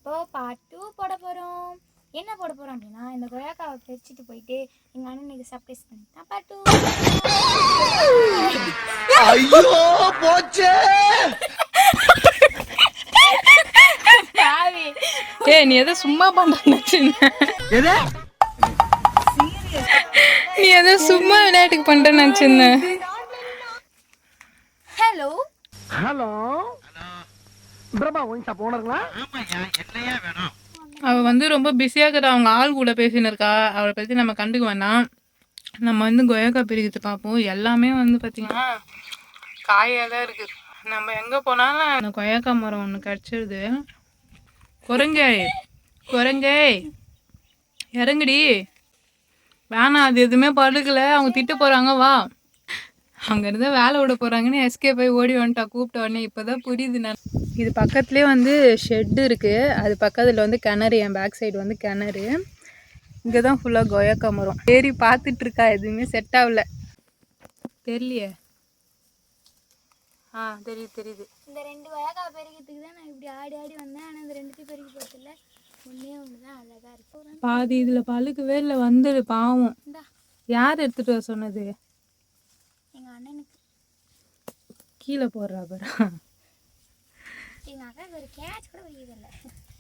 இப்போ பார்ட் 2 போட போகிறோம். என்ன போட போகிறோம் அப்படின்னா, இந்த கொய்யாக்காவை பிரிச்சுட்டு போயிட்டு எங்கள் அண்ணனுக்கு சர்ப்ரைஸ் பண்ணிட்டான். பார்ட் 2. ஐயோ போச்சே. நீ எதை சும்மா பண்ற? நீ எதை சும்மா விளையாட்டுக்கு பண்ற நினைச்சிருந்த? Hello hello Prabha wine shop ஓனருங்களா? அவ வந்து ரொம்ப பிஸியா இருக்கிற அவங்க ஆள் கூட பேசின்னு இருக்கா. அவளை பத்தி நம்ம கண்டுக்க வேணாம். நம்ம வந்து கொய்யாக்காய் பிரிக்கிறது பார்ப்போம். எல்லாமே வந்து பார்த்தீங்கன்னா காயாக தான் இருக்குது. நம்ம எங்கே போனாலும் அந்த கொய்யாக்காய் மரம் ஒன்று கிடச்சிருது. குரங்கை இறங்குடி. வேணாம், அது எதுவுமே படுக்கலை. அவங்க திட்ட போகிறாங்க. வா, அங்கேருந்து வேலை விட போகிறாங்கன்னு எஸ்கே போய் ஓடி வந்துட்டா. கூப்பிட்ட உடனே இப்போ தான் புரியுது. நான் இது பக்கத்துலேயே வந்து ஷெட்டு இருக்குது. அது பக்கத்தில் வந்து கிணறு. என் பேக் சைடு வந்து கிணறு. இங்கே தான் ஃபுல்லாக கொய்யாக்காய் மரம். ஏறி பார்த்துட்ருக்கா. எதுவுமே செட் ஆகல. தெரியலையே. தெரியுது. இந்த 2 கொய்யாக்காவை பெருக்கிறதுக்கு தான் நான் இப்படி ஆடி ஆடி வந்தேன். ஆனால் இந்த 2த்தையும் பெருக்கி போகிறதில்ல. ஒன்றே ஒன்று தான் அழகாக இருக்கும். பாதி இதில் பழுக்கவே இல்லை. வந்துடு பாவம். யார் எடுத்துகிட்டு வர சொன்னது? எங்கள் அண்ணனுக்கு. கீழே போடுறா பாரு. எங்கள் அக்காவுக்கு ஒரு கேட்ச் கூட வைக்கிறதில்ல.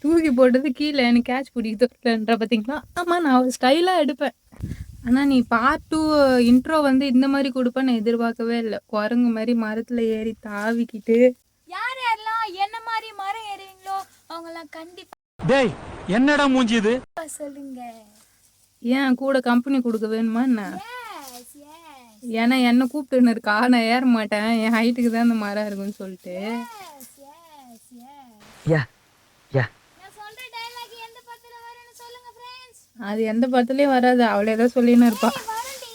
தூக்கி போட்டது கீழே. எனக்கு கேட்ச் பிடிக்கிறதுன்ற பார்த்தீங்களா? ஆமாம், நான் ஒரு ஸ்டைலாக எடுப்பேன். ஆனால் நீ பார்ட் 2 இன்ட்ரோ வந்து இந்த மாதிரி கொடுப்பேன் நான் எதிர்பார்க்கவே இல்லை. குரங்கு மாதிரி மரத்தில் ஏறி தாவிக்கிட்டு. யாரெல்லாம் என்ன மாதிரி மரம் ஏறுவீங்களோ அவங்கெல்லாம் கண்டிப்பாக டேய் என்னடா மூஞ்சி இது? சொல்லுங்க. ஏன் கூட கம்பெனி கொடுக்க வேணுமா என்ன? எஸ் எஸ் ஏன்னா என்ன கூப்பிட்டுன்னு இருக்கா. நான் ஏற மாட்டேன். என் ஹைட்டுக்கு தான் அந்த மரம் இருக்குன்னு சொல்லிட்டு. எஸ் எஸ் எஸ் யா யா நான் சொல்ற டயலாக் எந்த படத்துல வரும்னு சொல்லுங்க फ्रेंड्स. அது எந்த படத்துலையும் வராது. அவளே ஏதோ சொல்லின்னு இருப்பா. வரண்டி.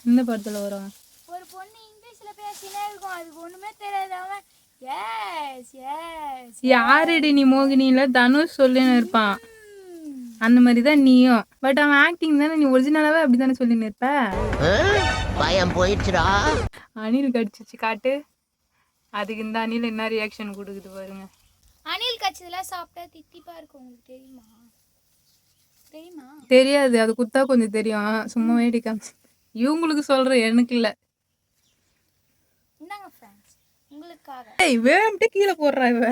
இந்த படத்தில் வரும். ஒரு பொண்ணு இங்கிலீஷ்ல பேசினே இருக்கும். அது ஒண்ணுமே தெரியாது. அவன் எஸ் எஸ் யாரடி நீ? மோகினியில தனுஷ் சொல்லின்னு இருப்பான். அந்த மாதிரி தான் நீயும். பட் அவன் ஆக்டிங் தானே. நீ ஒரிஜினலாவே அப்படித்தானே சொல்லின்னு இருப்ப. பயம் போயிடுச்சுடா. அணில் கடிச்சிச்சு காட்டு. அதுக்கு இந்த அணில் என்ன ரியாக்ஷன் கொடுக்குது பாருங்க. அணில் கச்சதுல சாப்பிட்டா தித்திப்பா இருக்கும். உங்களுக்கு தெரியுமா? தெரியுமா? தெரியாது. அது குத்தா கொஞ்சம் தெரியும். சும்மா வேடி காமிச்சு இவங்களுக்கு சொல்றேன், எனக்கு இல்லை. இந்தாங்க ஃப்ரெண்ட்ஸ், உங்களுக்காக. ஏய், வேணும்ட்டு கீழே போடுறா இவ.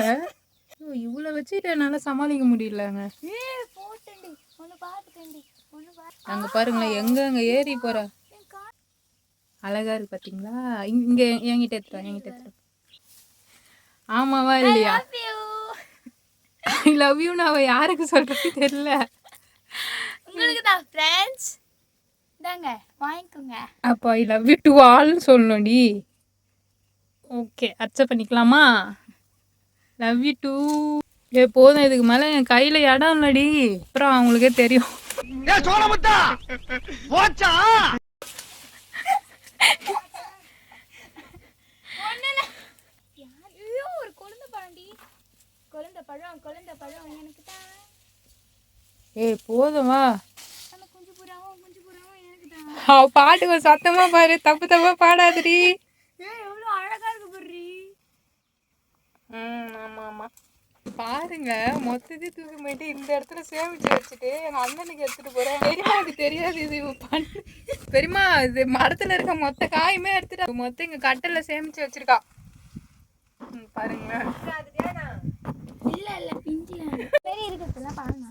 இவ்வளோ வச்சுட்டு என்னால் சமாளிக்க முடியலங்க. போட்டேன்டி. ஒன்று பார்த்துட்டேன்டி. ஒன்று பார்த்து அங்கே பாருங்களேன். அங்கே ஏறி போகிறா. அழகா இருக்கு பார்த்தீங்களா? இங்கே என்கிட்ட எடுத்துறா. ஆமாவா இல்லையா? ஐ லவ் யூ. நான் யாருக்கு சொல்றது தெரியல. உங்களுக்கு தான் ஃப்ரெண்ட்ஸ். இந்தாங்க வாங்கிக்கோங்க. அப்போ ஐ லவ் யூ டு ஆல்னு சொல்லணும்டி. ஓகே, அக்செப்ட் பண்ணிக்கலாமா? Love you too. போதும். இதுக்கு மேலே என் கையில் இடம் இல்லடி. அப்புறம் அவங்களுக்கே தெரியும். ஒரு குழந்தை பழம்டி. குழந்தை பழம் எனக்கு தான். போதும் வா. நம்ம குஞ்சு புறாவும் எனக்கு தான். அவ பாட்டுக்கு சத்தமா பாரு. தப்பா பாடாதடி. எவ்வளோ அழகா இருக்கு பாரு. ஆமா பாருங்க. மொத்தத்தையும் தூக்கி போயிட்டு இந்த இடத்துல சேமிச்சு வச்சுட்டு எங்க அண்ணனுக்கு எடுத்துட்டு போறேன். பெரியமாவுக்கு தெரியாது இது பண்ணு. பெரியமா, இது மரத்துல இருக்க மொத்த காயுமே எடுத்துட்டு மொத்தம் இங்க கட்டல சேமிச்சு வச்சிருக்கா. பாருங்க. இல்ல பிஞ்சில பெரிய இருக்கிறதுலாம் பாருங்க.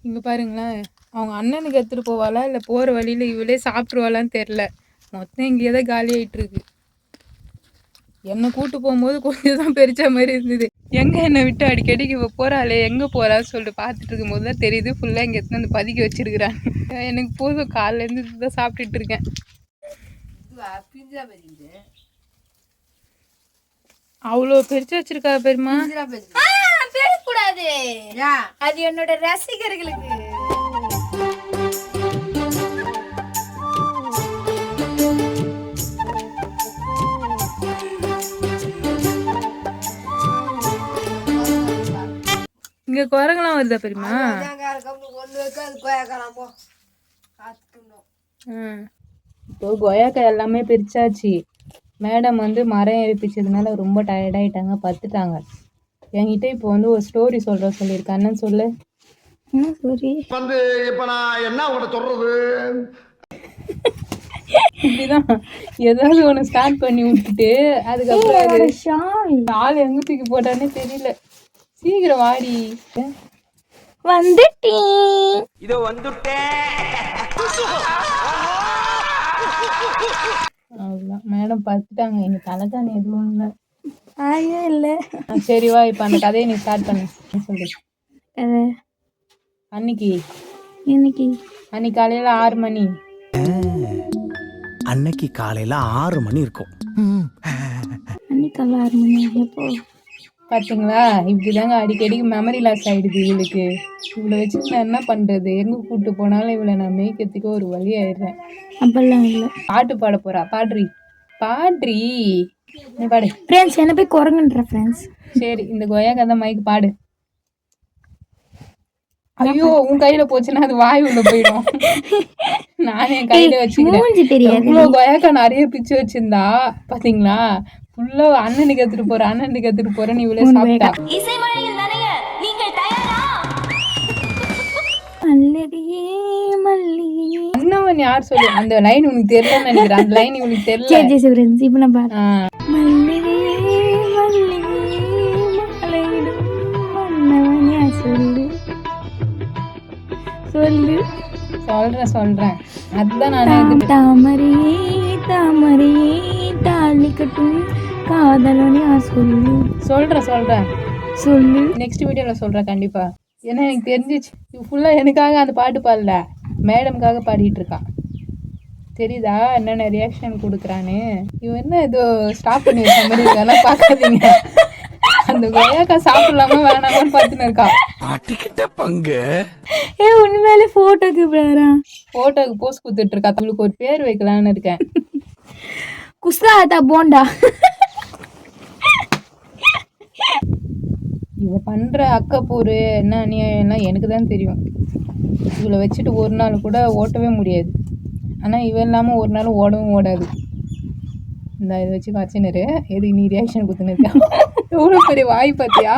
இங்க பாருங்களேன். அவங்க அண்ணனுக்கு எடுத்துட்டு போவாளா இல்லை போற வழியில இவளே சாப்பிட்டுருவாளான்னு தெரியல. மொத்தம் இங்கேயே தான் காலி ஆயிட்டு இருக்கு. என்னை கூட்டு போகும்போது கொஞ்சம் தான் பெரிச்ச மாதிரி இருந்தது. எங்கே என்னை விட்டு அடிக்கடிக்கு இவ போகிறாளே, எங்கே போகிறான்னு சொல்லிட்டு பார்த்துட்டு இருக்கும்போது தான் தெரியுது ஃபுல்லாக இங்கே எடுத்து வந்து பதுக்கி வச்சிருக்கிறாங்க. எனக்கு போதும். காலையிலேருந்து இதுதான் சாப்பிட்டுட்டு இருக்கேன். அவ்வளோ பெருசு வச்சிருக்கா பெருமா. பேசக்கூடாது. அது என்னோட ரசிகர்களுக்கு. இங்கே குரங்கெல்லாம் வருதா பெரியமா? இப்போ கொய்யாக்காய் எல்லாமே பிரிச்சாச்சு. மேடம் வந்து மரம் ஏறி பிச்சதுனால ரொம்ப டயர்டாயிட்டாங்க, பத்துட்டாங்க. என்கிட்ட இப்போ வந்து ஒரு ஸ்டோரி சொல்லியிருக்கேன். என்னன்னு சொல்லு. சாரி. வந்து இப்ப நான் என்ன உங்கள்கிட்ட சொல்றது? இப்படிதான் ஏதாவது ஒன்று ஸ்டார்ட் பண்ணி விட்டுட்டு அதுக்கப்புறம் அது ஷால் ஆள் எங்க தூக்கி போட்டானே தெரியல. சீக்கிரம் வாடி. வந்துட்டேன். இதோ வந்துட்டேன். அவ்வளோதான் மேடம் பார்த்துட்டாங்க. எங்கள் தலைதானே எதுவும் இல்லை. ஐயோ இல்லை. சரி வா, இப்போ அந்த கதையை நீ ஸ்டார்ட் பண்ணு. சொல்லு. அன்னைக்கு காலையில் 6 மணி. அன்னைக்கு காலையில 6 மணி இருக்கும். அன்னைக்கு 6 மணி எப்போ? பார்த்தீங்களா, இப்படிதாங்க அடிக்கடிக்கு மெமரி லாஸ் ஆகிடுது இவளுக்கு. இவளை வச்சுட்டு நான் என்ன பண்ணுறது? எங்கே கூப்பிட்டு போனாலும் இவளை நான் மேய்க்கிறதுக்கு ஒரு வழி ஆயிடுறேன். அப்பெல்லாம் இல்லை. பாட்டு பாட போகிறா. பாடுறி நீ பாடு. ஃப்ரெண்ட்ஸ் என்ன போய் குரங்குன்ற ஃப்ரெண்ட்ஸ். சரி, இந்த கொய்யா கதை மைக்கு பாடு. ஐயோ, உன் கையில போச்சுன்னா அது வாய் உள்ள போயிடும். நானே என் கையில வச்சுக்கிறேன். இவ்வளோ கொய்யாக்கா நிறைய பிச்சு வச்சிருந்தா பாத்தீங்களா? ஃபுல்லா அண்ணனுக்கு எடுத்துட்டு போறேன்னு இவ்வளோ சாப்பிட்டா. அண்ணவன் யார் சொல்லு? அந்த லைன் உனக்கு தெரியலன்னு நினைக்கிறேன். அந்த லைன் உனக்கு தெரியல. இப்ப நான் பாரு. சொல்லு. சொல்றேன். அதுதான் நான் தாமரையே தாளிக்கட்டும் காதலனே சொல்றேன். சொல்லு. நெக்ஸ்ட் வீடியோல சொல்றேன் கண்டிப்பா. ஏன்னா எனக்கு தெரிஞ்சிச்சு ஃபுல்லா எனக்காக அந்த பாட்டு பாடல, மேடம்காக பாடிட்டு இருக்கான். தெரியுதா என்னென்ன ரியாக்ஷன் கொடுக்குறான்னு? இவன் என்ன ஏதோ ஸ்டாப் பண்ணி வச்ச மாதிரி இதெல்லாம் பார்க்காதீங்க. அந்த கொய்யாக்கா சாப்பிடலாமா வேணாமான்னு பார்த்துன்னு இருக்கா. உண்மையிலே போட்டோக்கு போஸ் குத்துட்டு இருக்கா. அவளுக்கு ஒரு பேர் வைக்கலான்னு இருக்கேன். குஸ்தாதா போண்டா. இவ பண்ற அக்கப்பூரு என்ன அநியாயம்லாம் எனக்கு தான் தெரியும். இவளை வச்சுட்டு ஒரு நாள் கூட ஓட்டவே முடியாது. ஆனால் இவ இல்லாமல் ஒரு நாள் ஓடவும் ஓடாது. இந்த இதை வச்சு வச்சுன்னு எதுக்கு நீ ரியாக்ஷன் கொடுத்துன்னு இருக்கா? எவ்வளோ பெரிய வாய் பார்த்தியா?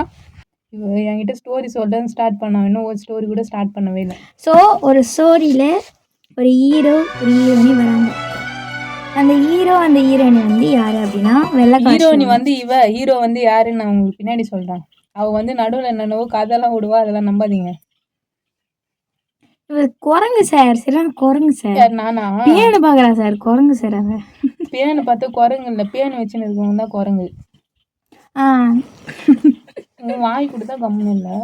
இவ என்கிட்ட ஸ்டோரி சொல்கிறேன்னு ஸ்டார்ட் பண்ணான். இன்னும் ஒரு ஸ்டோரி கூட ஸ்டார்ட் பண்ணவே இல்லை. ஸோ ஒரு ஸ்டோரியில் ஒரு ஹீரோ ஒரு ஹீரோயினி வராங்க. அந்த ஹீரோ அந்த ஹீரோயினி வந்து யார் அப்படின்னா ஹீரோயினி வந்து ஹீரோ வந்து யாருன்னு நான் உங்களுக்கு பின்னாடி சொல்கிறேன். அவள் வந்து நடுவில் என்னென்னவோ கதைலாம் விடுவா, அதெல்லாம் நம்பாதீங்க. குரங்கு சார். குரங்கு சார். நானா பேனு பாக்குறா சார்? குரங்கு சார். அவ பேனு பார்த்து குரங்கு இல்லை, பேனு வச்சுன்னு இருக்கவங்க தான் குரங்கு. வாய் கொடுத்தா கம்முன்னு இல்லை.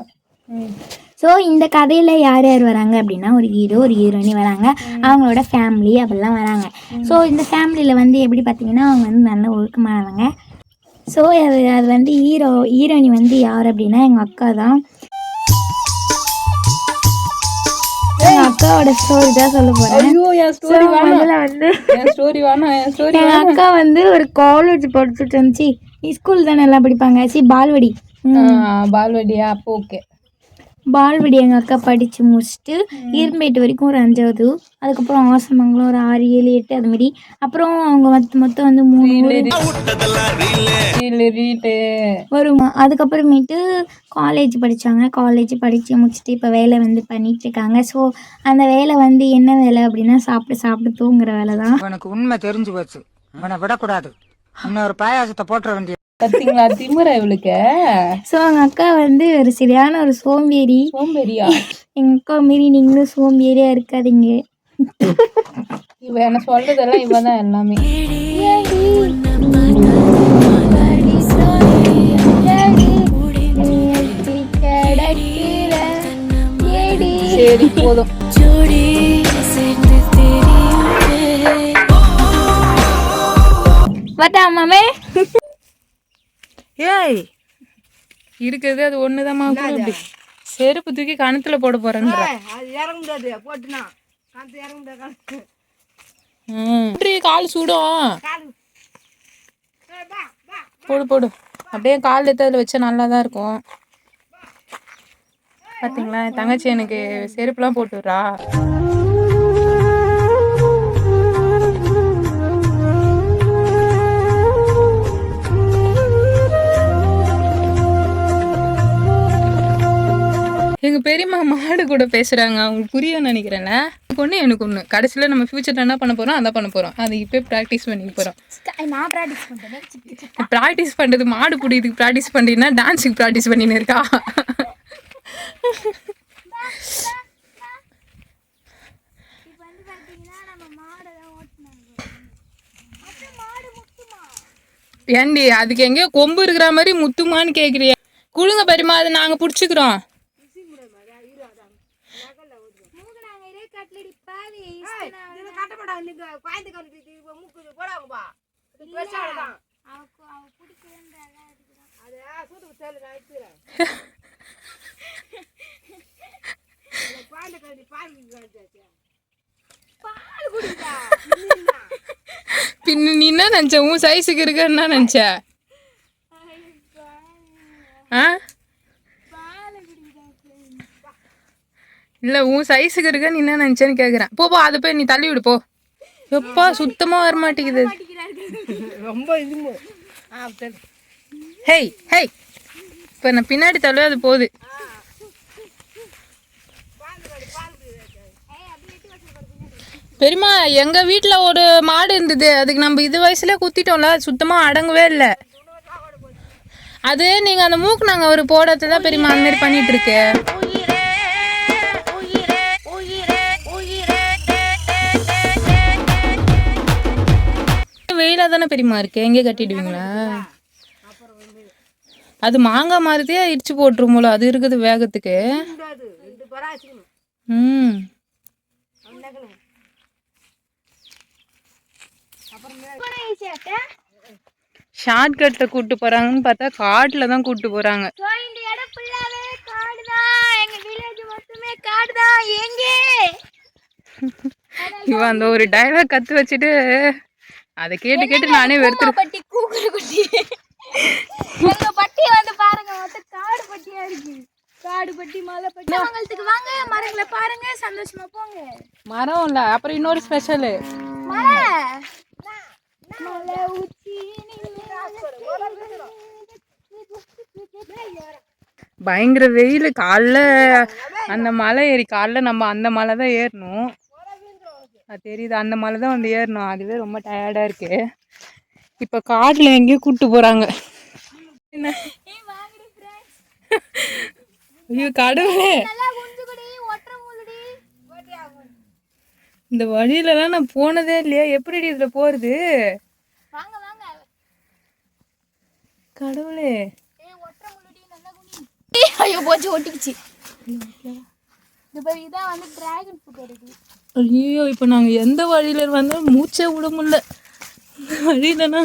ஸோ இந்த கதையில் யார் யார் வராங்க அப்படின்னா ஒரு ஹீரோ ஒரு ஹீரோயினி வராங்க. அவங்களோட ஃபேமிலி அப்படிலாம் வராங்க. ஸோ இந்த ஃபேமிலியில் வந்து எப்படி பார்த்தீங்கன்னா அவங்க வந்து நல்ல ஒழுக்கமானவங்க. ஸோ அது வந்து ஹீரோயினி வந்து யார் அப்படின்னா எங்கள் அக்கா தான். எங்கள் அக்காவோட ஸ்டோரி தான் சொல்ல போகிறேன். எங்கள் அக்கா வந்து ஒரு காலேஜ் படிச்சுட்டு இருந்துச்சு. ஸ்கூல் தானே எல்லாம் படிப்பாங்க. பால்வடியா? அப்போ ஓகே. பால்வடி எங்கள் அக்கா படித்து முடிச்சுட்டு இரும்பேட்டு வரைக்கும் ஒரு 5வது, அதுக்கப்புறம் ஆசமங்கலம் ஒரு 6, 7, 8 அதுமாரி. அப்புறம் அவங்க மொத்தம் வந்து 3 வருமா. அதுக்கப்புறமேட்டு காலேஜ் படித்தாங்க. காலேஜ் படித்து முடிச்சுட்டு இப்போ வேலை வந்து பண்ணிகிட்ருக்காங்க. ஸோ அந்த வேலை வந்து என்ன வேலை அப்படின்னா சாப்பிட்டு தூங்குற வேலை தான். உனக்கு உண்மை தெரிஞ்சு போச்சு, அவனை விடக்கூடாது. இன்னொரு பாயாசத்தை போட்டுற வேண்டிய பார்த்தீங்களா திமுறை இவளுக்கு. ஸோ எங்கள் அக்கா வந்து ஒரு சரியான ஒரு சோம்பேறியா? எங்கள் அக்கா மாரி நீங்களும் சோம்பேறியாக இருக்காதீங்க. இவ என்ன சொல்றதெல்லாம் இவ தான் எல்லாமே. சரி போதும். மாமே ஏய் இருக்கிறது அது ஒண்ணுதாம்மா. செருப்பு தூக்கி கணத்துல போட போறேன். கால் சூடும். போடு அப்படியே கால் எடுத்து அதில் வச்சா நல்லா தான் இருக்கும். பார்த்தீங்களா தங்கச்சி எனக்கு செருப்புலாம் போட்டுடுறா. எங்கள் பெரியம்மா மாடு கூட பேசுகிறாங்க, அவங்களுக்கு புரியும்னு நினைக்கிறேன்ல. எனக்கு ஒன்று கடைசியில் நம்ம ஃப்யூச்சரில் என்ன பண்ண போகிறோம், அதான் பண்ண போகிறோம். அது இப்போ ப்ராக்டிஸ் பண்ணிக்க போகிறோம். நான் ப்ராக்டிஸ் பண்ணுறேன். ப்ராக்டிஸ் பண்ணுறது மாடு பிடிக்கிறதுக்கு ப்ராக்டிஸ் பண்ணினா டான்ஸுக்கு ப்ராக்டிஸ் பண்ணின்னு இருக்கா. ஏண்டி அதுக்கு எங்கேயோ கொம்பு இருக்கிற மாதிரி முத்துமான்னு கேட்குறியா? குழுங்க பெரியமா, அதை நாங்கள் பிடிச்சிக்கிறோம். பின்ன நீ என்ன நினச்ச? உன் சைஸுக்கு இருக்கன்னா நினச்ச? ஆ இல்லை, உன் சைஸுக்கு இருக்க நீ என்ன நினச்சேன்னு கேட்குறேன். போ அதை போய் நீ தள்ளி விடு போ. எப்பா சுத்தமாக வரமாட்டேங்குது. ரொம்ப இது. ஹேய் ஹேய், இப்போ நான் பின்னாடி தள்ளவே அது போகுது. பெரியம்மா, எங்கள் வீட்டில் ஒரு மாடு இருந்தது, அதுக்கு நம்ம இது வயசுலேயே குத்திட்டோம்ல, சுத்தமாக அடங்கவே இல்லை. அது நீங்கள் அந்த மூக்கு நாங்கள் ஒரு போடத்தை தான் பெரியம்மா அந்த மாதிரி பண்ணிட்டு இருக்கு. வெயிலாக தானே பெரியம்மா இருக்கு, எங்கே கட்டிடுவீங்களா? அது மாங்காய் மரத்தையே இடிச்சு போட்டுருமோல, அது இருக்குது வேகத்துக்கு. ம், ஷார்ட்கட்ல கூட்டு போறாங்கன்னு பார்த்தா காட்டுல தான் கூட்டு போறாங்க. இந்த இடம் ஃபுல்லாவே காடுதான், எங்க வில்லேஜ் மொத்தமே காடுதான். எங்கே இவன் அந்த ஒரு டைலாக் கத்து வச்சுட்டு அதை கேட்டு கேட்டு நானே வெறுத்துருக்கேன். பட்டி கூக்குற குட்டி, எங்க பட்டி வந்து பாருங்க, மொத்தம் காடு பட்டியா இருக்கு. காடு பட்டி, மலை பட்டி. மங்களத்துக்கு வாங்க, மரங்களை பாருங்க, சந்தோஷமா போங்க. மரம் இல்ல, அப்புறம் இன்னொரு ஸ்பெஷல் மலை உச்சி பயங்கர வெயில். காலைல அந்த மலை ஏறி, காலைல நம்ம அந்த மலை தான் ஏறணும், அது தெரியுது. அந்த மலை தான் வந்து ஏறணும், அதுவே ரொம்ப டயர்டாக இருக்கு. இப்போ காட்டில் எங்கேயோ கூப்பிட்டு போகிறாங்க. என்ன ஐயோ கடவுளே, இந்த வழியிலலாம் நான் போனதே இல்லையா, எப்படி இதில் போகிறது? கடவுளே, ஐயோ போச்சு, ஒட்டிக்கிச்சு. இதான் வந்து டிராகன் ஃப்ரூட் இருக்கு. ஐயோ, இப்போ நாங்கள் எந்த வழியில் வந்தாலும் மூச்சே விட முடியல. இந்த வழியிலனா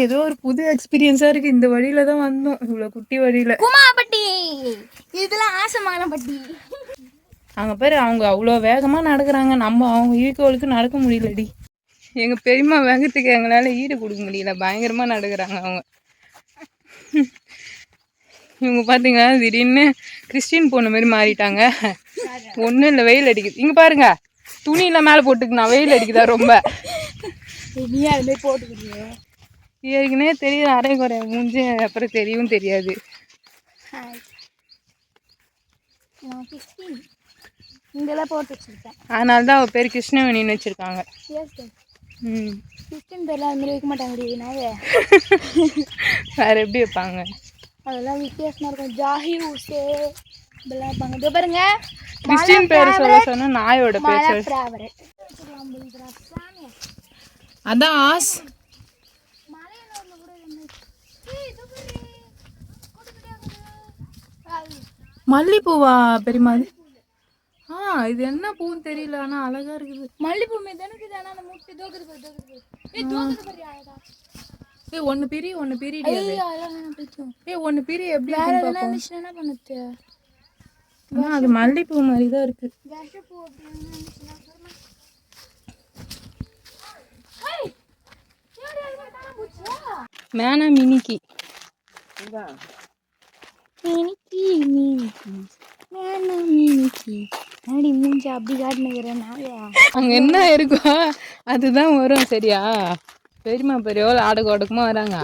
ஏதோ ஒரு புது எக்ஸ்பீரியன்ஸாக இருக்குது. இந்த வழியில தான் வந்தோம், இவ்வளோ குட்டி வழியில். குமாபட்டி, இதெல்லாம் ஆசமான பட்டி. அங்கே பேர் அவங்க அவ்வளோ வேகமாக நடக்கிறாங்க, நம்ம அவங்க ஈக்குவலுக்கு நடக்க முடியலடி. எங்கள் பெரியம்மா வேகத்துக்கு எங்களால் ஈடு கொடுக்க முடியல, பயங்கரமாக நடக்கிறாங்க அவங்க. இவங்க பார்த்தீங்கன்னா திடீர்னு கிறிஸ்டின் பொண்ணு மாதிரி மாறிட்டாங்க. ஒன்றும் இல்லை, வெயில் அடிக்குது. இங்கே பாருங்க, துணியெல்லாம் மேலே போட்டுக்குண்ணா, வெயில் அடிக்குதா ரொம்ப. ஏற்கனவே தெரியுது அரை குறை மூஞ்சி, அப்புறம் தெரியவும் தெரியாது. இங்கெல்லாம் போட்டு வச்சுருக்கேன், அதனால தான் அவள் பேர் கிருஷ்ணவேணின்னு வச்சுருக்காங்க. ம், கிறிஸ்டின் பேர்லாம் அது மாதிரி வைக்க மாட்டாங்க. வேறு எப்படி வைப்பாங்க? அதெல்லாம் வித்தியாசமாக இருக்கும். ஜாஹி ஊசே இதெல்லாம் வைப்பாங்க. இதோ பாருங்க, கிறிஸ்டின் பேர் சொல்ல சொன்னா நாயோட பேர் சொல். அதான் ஆஸ் மல்லிப்பூவா பெரியமா? இது என்ன பூன்னு தெரியல, ஆனா அழகா இருக்குது. மல்லிப்பூ மீது எனக்கு தானே அந்த முட்டை ஒன்னு பிரி ஒன்னு பிரி ஒன்னு பிரி. எப்படி என்ன பண்ணுது? அது மல்லிப்பூ மாதிரி தான் இருக்கு. மேனா மினிக்கி அப்படி காட்டுனுக்கிறேன். அங்க என்ன இருக்கோ அதுதான் வரும், சரியா? பெரியமா பெரிய ஆடுக்கு ஓடக்குமா வராங்க.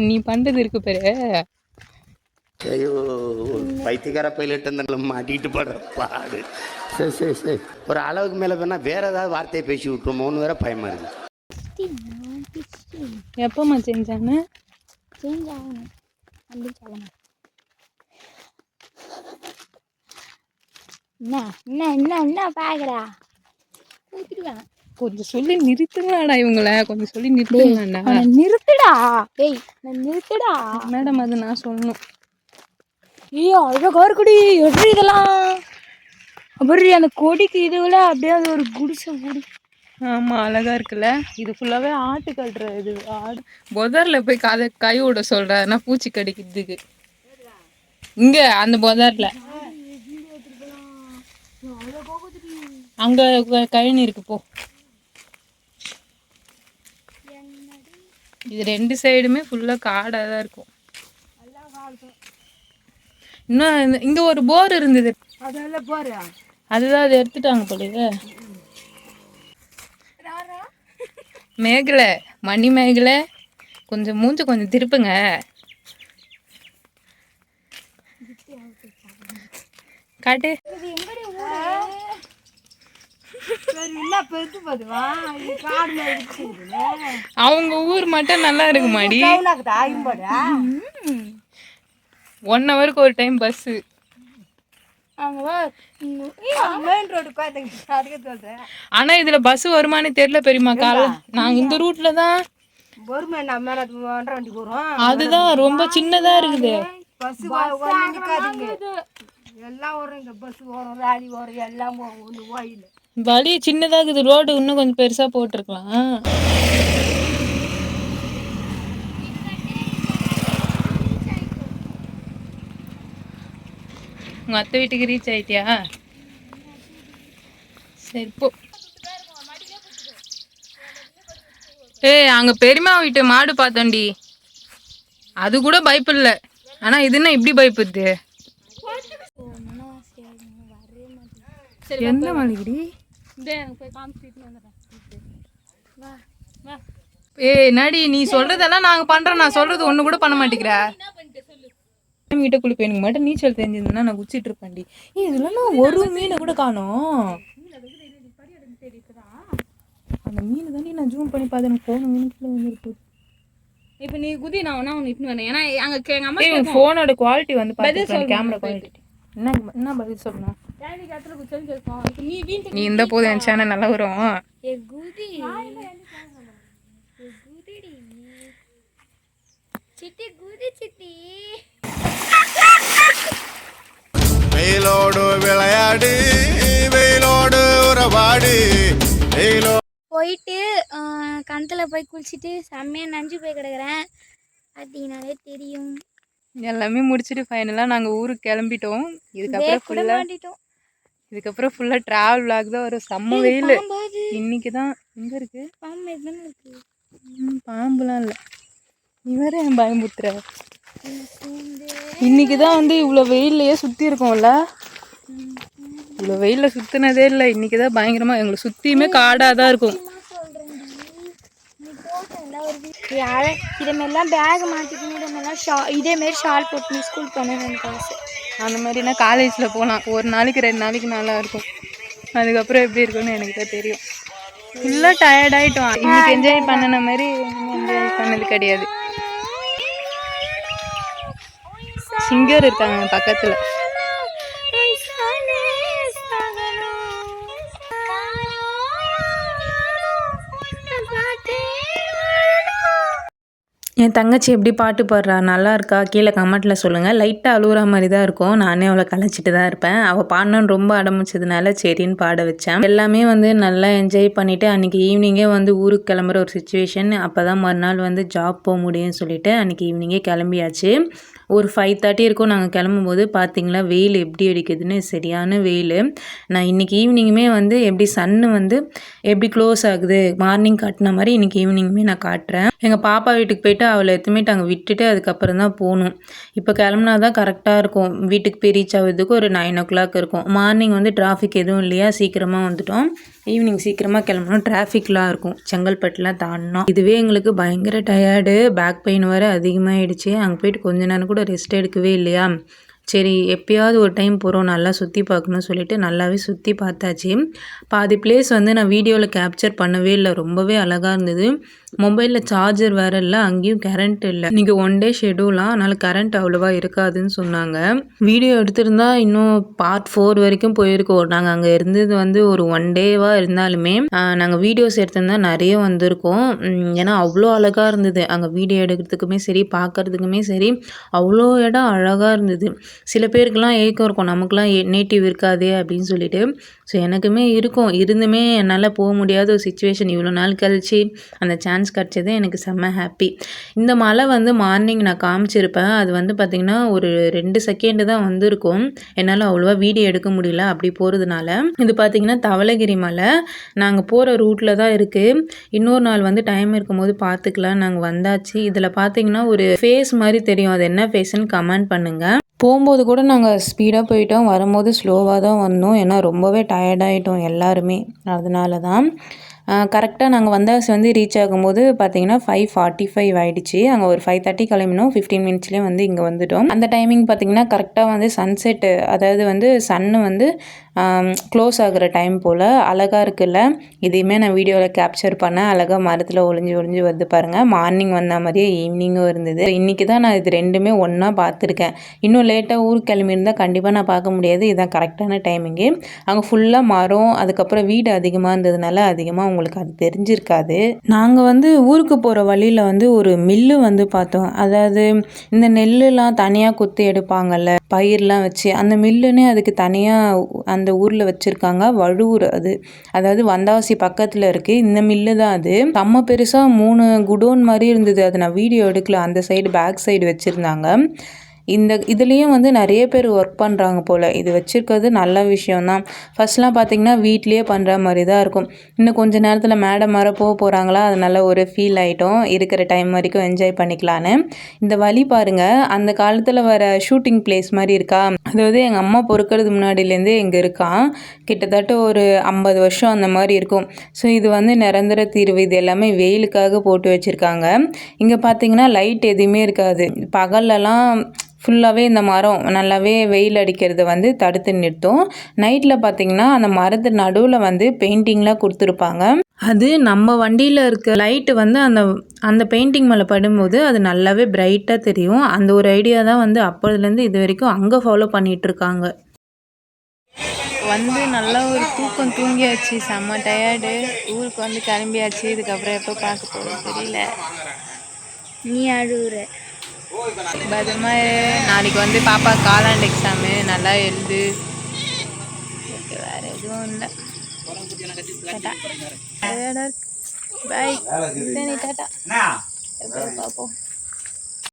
நீ பண்றது இருக்கு பேரு. ஐயோ பைத்தியக்கார பைலட் அந்த மாட்டிக்கிட்டு படுற பாடு. சரி சரி சரி, ஒரு அளவுக்கு மேலே வேணால் வேற ஏதாவது வார்த்தையை பேசி விட்டுருமோன்னு வேற பயமா இருக்கு. எப்போம்மா செஞ்சாங்க? சேஞ்ச் ஆகணும் அப்படின்னு சொல்ல மாட்டேன். என்ன பார்க்குறா ஊற்றிடுவேன். கொஞ்சம் சொல்லி நிறுத்துங்கடா இவங்கள, கொஞ்சம் சொல்லி நிறுத்துங்கடா. அவனை நிறுத்துடா. டேய் நான் நிறுத்துடா. மேடம் அது நான் சொல்லணும். ஐயோ அழகா இருக்குடி. எப்படி இதெல்லாம் அப்படி அந்த கொடிக்கு இதுவில் அப்படியே அது ஒரு குடிசை குடி. ஆமாம் அழகா இருக்குல்ல. இது ஃபுல்லாகவே ஆட்டு கட்டுற இது. ஆடு பொதரில் போய் கை விட சொல்கிறேன்னா பூச்சி கடிக்கிறதுக்கு. இங்கே அந்த பொதரில் அங்கே கழனி இருக்கு போ. இது 2 சைடுமே ஃபுல்லாக காடாக தான் இருக்கும். இன்னும் இங்கே ஒரு போர் இருந்தது, அதுதான் அதை எடுத்துட்டாங்க போலயே. மேகலை மணி மேகலை கொஞ்சம் மூஞ்சி கொஞ்சம் திருப்புங்க. காட்டு. அவங்க ஊர் மட்டும் நல்லா இருக்குமாடி. 1 ஹவருக்கு ஒரு டைம் பஸ்ஸு. ஆனா இதுல பஸ் வருமானு தெரியல பெரியம்மா. நாங்க இந்த ரூட்ல தான். அதுதான் ரொம்ப சின்னதா இருக்குது. வழி சின்னதா இருக்குது, ரோடு இன்னும் கொஞ்சம் பெருசா போட்டிருக்கலாம். உங்க அத்தை வீட்டுக்கு ரீச் ஆயிட்டியா? சரி போ. அங்க பெரியம்மா வீட்டு மாடு பார்த்தோண்டி, அது கூட பயப்பில்ல. ஆனா இதுன்னா இப்படி பயப்படுது. எந்த மாளிகடி? நடி நீ சொல்றதெல்லாம் நாங்க பண்றோம், நான் சொல்றது ஒண்ணு கூட பண்ண மாட்டேங்கிற. கிட்ட குளிப்பேன். எனக்கு மட்டும் நீச்சல் தெரிஞ்சிருந்தா நான் குச்சிட்டு இருப்பேன்டி. இதெல்லாம் ஒரு மீனை கூட காணோம். அந்த மீன் தாண்டி நான் ஜூம் பண்ணி பார்த்தேன். எனக்கு போன மீனுக்குள்ள வந்துருக்கு. இப்போ நீ குதி நான் ஒன்றா ஒன்று இட்டுன்னு வரேன். ஏன்னா அங்கே எங்கள் அம்மா ஃபோனோட குவாலிட்டி வந்து பார்த்துருக்கேன், கேமரா குவாலிட்டி. என்ன பதில் சொல்லணும்? நீ இந்த போது என் சேனல் நல்லா வரும். வெயிலோடு விளையாடு, வெயிலோடு உறவாடு. போயிட்டு கிணத்துல போய் குளிச்சுட்டு செம்மையாக நஞ்சு போய் கிடக்குறேன். பார்த்தீங்கன்னாலே தெரியும். எல்லாமே முடிச்சுட்டு ஃபைனலாக நாங்கள் ஊருக்கு கிளம்பிட்டோம். இதுக்கப்புறம் ஃபுல்லாக ட்ராவல் விளாக் தான் வரும். செம்ம வெயில் இன்னைக்கு தான். எங்கே இருக்குது பாம்புலாம்? இல்லை, நீ வேற என் பயமுத்துற. இன்னைக்கு தான் வந்து இவ்வளோ வெயிலையே சுற்றி இருக்கோம்ல. இவ்வளோ வெயிலில் சுற்றினதே இல்லை. இன்னைக்கு தான் பயங்கரமாக எங்களை சுற்றியுமே காடாக தான் இருக்கும். இதேமாரிலாம் பேக் மாற்றிக்கணும், இதேமாரி ஷால் போட்டு ஸ்கூல் போனேன் எனக்கு ஆசை. அந்த மாதிரினா காலேஜில் போகலாம். ஒரு நாளைக்கு 2 நாளைக்கு நல்லா இருக்கும். அதுக்கப்புறம் எப்படி இருக்குன்னு எனக்கு தான் தெரியும். ஃபுல்லாக டயர்டாயிட்டோம். இன்னைக்கு என்ஜாய் பண்ணின மாதிரி என்ஜாய் பண்ணது கிடையாது. சிங்கர் இருக்காங்க பக்கத்தில். என் தங்கச்சி எப்படி பாட்டு பாடுறா, நல்லா இருக்கா? கீழே கமெண்ட்டில் சொல்லுங்கள். லைட்டாக அழுகுற மாதிரி தான் இருக்கும். நானே அவளை கலைச்சிட்டு தான் இருப்பேன். அவள் பாடணுன்னு ரொம்ப அடமிச்சதுனால சரின்னு பாட வச்சேன். எல்லாமே வந்து நல்லா என்ஜாய் பண்ணிவிட்டு அன்றைக்கி ஈவினிங்கே வந்து ஊருக்கு கிளம்புற ஒரு சுச்சுவேஷன். அப்போ தான் மறுநாள் வந்து ஜாப் போக முடியும்னு சொல்லிவிட்டு அன்றைக்கி ஈவினிங்கே கிளம்பியாச்சு. ஒரு 5:30 இருக்கும் நாங்கள் கிளம்பும்போது. பார்த்திங்களா வெயில் எப்படி அடிக்குதுன்னு, சரியான வெயில். நான் இன்றைக்கி ஈவினிங்குமே வந்து எப்படி சன்னு வந்து எப்படி க்ளோஸ் ஆகுது மார்னிங் காட்டின மாதிரி இன்றைக்கி ஈவினிங்குமே நான் காட்டுறேன். எங்கள் பாப்பா வீட்டுக்கு போய்ட்டு அவளை எத்துமேட்டு அங்கே விட்டுட்டு அதுக்கப்புறம் தான் போகணும். இப்போ கிளம்புனா தான் கரெக்டாக இருக்கும். வீட்டுக்கு போய் ரீச் ஆகிறதுக்கு ஒரு 9 o'clock இருக்கும். மார்னிங் வந்து டிராஃபிக் எதுவும் இல்லையா, சீக்கிரமாக வந்துட்டோம். ஈவினிங் சீக்கிரமாக கிளம்பணும். டிராஃபிக்லாம் இருக்கும் செங்கல்பட்டுலாம் தாண்டினோம். இதுவே எங்களுக்கு பயங்கர டயர்டு, பேக் பெயின் வேறு அதிகமாகிடுச்சு. அங்கே போயிட்டு கொஞ்ச நேரம் கூட ரெஸ்ட் எடுக்கவே இல்லையா. சரி எப்பயாவது ஒரு டைம் போகிறோம், நல்லா சுற்றி பார்க்கணும்னு சொல்லிட்டு நல்லாவே சுற்றி பார்த்தாச்சு. பாதி பிளேஸ் வந்து நான் வீடியோவில் கேப்சர் பண்ணவே இல்லை, ரொம்பவே அழகாக இருந்தது. மொபைலில் சார்ஜர் வேறு இல்லை, அங்கேயும் கரண்ட் இல்லை. இன்றைக்கி 1 டே ஷெடியூலாம், அதனால் கரண்ட் அவ்வளோவா இருக்காதுன்னு சொன்னாங்க. வீடியோ எடுத்திருந்தா இன்னும் பார்ட் 4 வரைக்கும் போயிருக்கோம். நாங்கள் அங்கே இருந்தது வந்து ஒரு 1 டேவாக இருந்தாலுமே நாங்கள் வீடியோஸ் எடுத்திருந்தா நிறைய வந்திருக்கோம். ஏன்னா அவ்வளோ அழகாக இருந்தது அங்கே வீடியோ எடுக்கிறதுக்குமே சரி, பார்க்குறதுக்குமே சரி, அவ்வளோ இடம் அழகாக இருந்தது. சில பேருக்கெல்லாம் ஏக்கம் இருக்கும், நமக்குலாம் நேட்டிவ் இருக்காதே அப்படின்னு சொல்லிட்டு. ஸோ எனக்குமே இருக்கும், இருந்துமே என்னால் போக முடியாத ஒரு சுச்சுவேஷன். இவ்வளோ நாள் கழிச்சு அந்த சான்ஸ் கிடச்சதே எனக்கு செம்ம ஹாப்பி. இந்த மலை வந்து மார்னிங் நான் காமிச்சிருப்பேன், அது வந்து பார்த்திங்கன்னா ஒரு 2 செகண்டு தான் வந்திருக்கும். என்னால் அவ்வளோவா வீடியோ எடுக்க முடியல அப்படி போகிறதுனால. இது பார்த்திங்கன்னா தவளகிரி மலை, நாங்கள் போகிற ரூட்டில் தான் இருக்குது. இன்னொரு நாள் வந்து டைம் இருக்கும்போது பார்த்துக்கலாம். நாங்கள் வந்தாச்சு. இதில் பார்த்திங்கன்னா ஒரு ஃபேஸ் மாதிரி தெரியும், அது என்ன ஃபேஸ்ன்னு கமெண்ட் பண்ணுங்கள். போகும்போது கூட நாங்கள் ஸ்பீடாக போயிட்டோம், வரும்போது ஸ்லோவாக தான் வந்தோம். ஏன்னா ரொம்பவே டயர்டாகிட்டோம் எல்லாருமே. அதனால தான் கரெக்டாக நாங்கள் வந்தாசி வந்து ரீச் ஆகும்போது பார்த்தீங்கன்னா 5:45 ஆகிடுச்சு. அங்கே ஒரு 5:30 கிளம்பினோம், 15 மினிட்ஸ்லேயே வந்து இங்கே வந்துவிட்டோம். அந்த டைமிங் பார்த்திங்கன்னா கரெக்டாக வந்து சன்செட்டு, அதாவது வந்து சன்னு வந்து க்ளோஸ் ஆகிற டைம் போல் அழகாக இருக்குல்ல. இதையுமே நான் வீடியோவில் கேப்சர் பண்ணேன். அழகாக மரத்தில் ஒளிஞ்சு வந்து பாருங்கள். மார்னிங் வந்த மாதிரியே ஈவினிங்கும் இருந்தது. இன்றைக்கி தான் நான் இது ரெண்டுமே ஒன்றா பார்த்துருக்கேன். இன்னும் லேட்டாக ஊருக்கு கிளம்பியிருந்தால் கண்டிப்பாக நான் பார்க்க முடியாது. இதுதான் கரெக்டான டைமிங்கு. அங்கே ஃபுல்லாக மரம், அதுக்கப்புறம் வீடு அதிகமாக இருந்ததுனால அதிகமாக உங்களுக்கு அது தெரிஞ்சிருக்காது. நாங்கள் வந்து ஊருக்கு போகிற வழியில் வந்து ஒரு மில்லு வந்து பார்த்தோம். அதாவது இந்த நெல்லுலாம் தனியாக குத்தி எடுப்பாங்கல்ல, பயிரெலாம் வச்சு, அந்த மில்லுன்னே அதுக்கு தனியாக அந்த ஊரில் வச்சுருக்காங்க. வழுவூர் அது, அதாவது வந்தாசி பக்கத்தில் இருக்குது. இந்த மில்லு தான் அது. செம்ம பெருசாக 3 குடோன் மாதிரி இருந்தது. அது நான் வீடியோ எடுக்கல, அந்த சைடு பேக் சைடு வச்சுருந்தாங்க. இதுலேயும் வந்து நிறைய பேர் ஒர்க் பண்ணுறாங்க போல். இது வச்சுருக்கிறது நல்ல விஷயம்தான். ஃபஸ்ட்லாம் பார்த்திங்கன்னா வீட்லேயே பண்ணுற மாதிரி தான் இருக்கும். இன்னும் கொஞ்சம் நேரத்தில் மேடம் வர போகிறாங்களா, அதனால ஒரு ஃபீல் ஆகிட்டோம், இருக்கிற டைம் வரைக்கும் என்ஜாய் பண்ணிக்கலான்னு. இந்த வழி பாருங்கள், அந்த காலத்தில் வர ஷூட்டிங் பிளேஸ் மாதிரி இருக்கா. அதாவது எங்கள் அம்மா பொறுக்கிறது முன்னாடியிலேருந்தே இங்கே இருக்கான். கிட்டத்தட்ட ஒரு 50 வருஷம் அந்த மாதிரி இருக்கும். ஸோ இது வந்து நிரந்தர தீர்வு. இது எல்லாமே வெயிலுக்காக போட்டு வச்சுருக்காங்க. இங்கே பார்த்திங்கன்னா லைட் எதுவுமே இருக்காது. பகல்லலாம் ஃபுல்லாகவே இந்த மரம் நல்லாவே வெயில் அடிக்கிறத வந்து தடுத்து நிறுத்தும். நைட்டில் பார்த்திங்கன்னா அந்த மரத்து நடுவில் வந்து பெயிண்டிங்லாம் கொடுத்துருப்பாங்க. அது நம்ம வண்டியில் இருக்க லைட்டு வந்து அந்த பெயிண்டிங் மேலே படும்போது அது நல்லாவே பிரைட்டாக தெரியும். அந்த ஒரு ஐடியா தான் வந்து அப்போதுலேருந்து இது வரைக்கும் அங்கே ஃபாலோ பண்ணிகிட்ருக்காங்க. வந்து நல்லா ஒரு தூக்கம் தூங்கியாச்சு, செம்ம டயர்டு. ஊருக்கு வந்து கிளம்பியாச்சு. இதுக்கப்புறம் எப்போ பார்க்க போகிறோம் தெரியல. நீ அழுகுற. பத்திரமா நாளைக்கு வந்து பாப்பா காலாண்டு எக்ஸாமு, நல்லா எழுது. வேறு எதுவும் இல்லை. டாட்டா. பாய். டாட்டா. எப்போ பார்ப்போம்.